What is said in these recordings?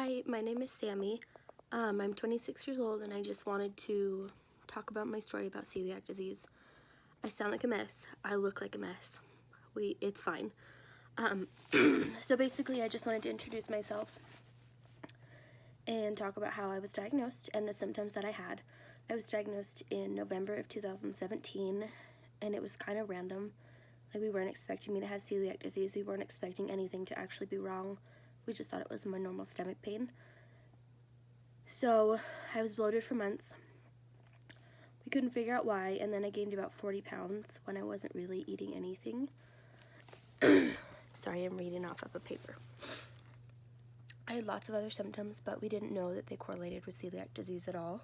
Hi, my name is Sammy. I'm 26 years old and I just wanted to talk about my story about celiac disease. I sound like a mess. I look like a mess. It's fine. So basically I just wanted to introduce myself and talk about how I was diagnosed and the symptoms that I had. I was diagnosed in November of 2017 and it was kind of random. Like, we weren't expecting me to have celiac disease. We weren't expecting anything to actually be wrong. We just thought it was my normal stomach pain. So I was bloated for months. We couldn't figure out why, and then I gained about 40 pounds when I wasn't really eating anything. Sorry, I'm reading off of a paper. I had lots of other symptoms, but we didn't know that they correlated with celiac disease at all.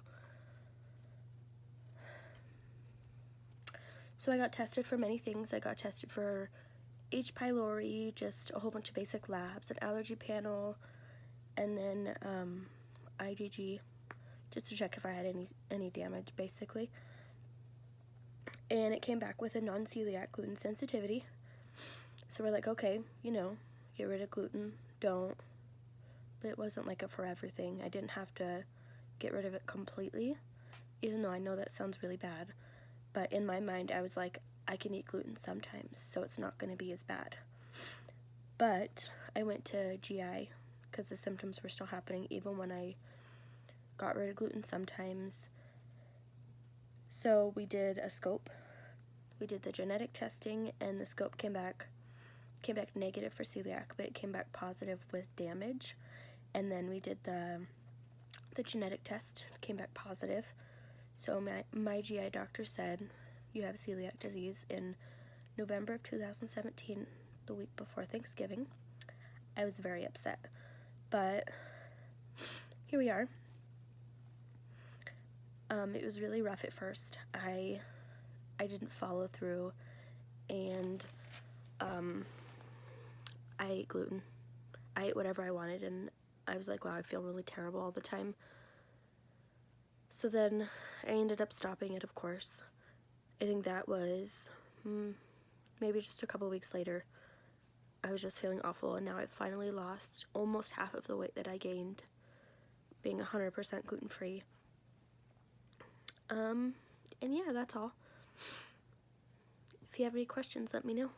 So I got tested for many things. I got tested for H. pylori, just a whole bunch of basic labs, an allergy panel, and then IgG, just to check if I had any damage, basically. And it came back with a non-celiac gluten sensitivity. So we're like, okay, get rid of gluten, don't. But it wasn't like a forever thing. I didn't have to get rid of it completely, even though I know that sounds really bad. But in my mind, I was like, I can eat gluten sometimes, so it's not going to be as bad. But I went to GI because the symptoms were still happening even when I got rid of gluten sometimes. So we did a scope. We did the genetic testing, and the scope came back negative for celiac, but it came back positive with damage. And then we did the genetic test, came back positive. So my GI doctor said, you have celiac disease in November of 2017, the week before Thanksgiving. I was very upset, but here we are. It was really rough at first. I didn't follow through, and I ate gluten. I ate whatever I wanted, and I was like, wow, I feel really terrible all the time. So then I ended up stopping it, of course. I think that was maybe just a couple weeks later. I was just feeling awful, and now I've finally lost almost half of the weight that I gained, being 100% gluten-free. And yeah, that's all. If you have any questions, let me know.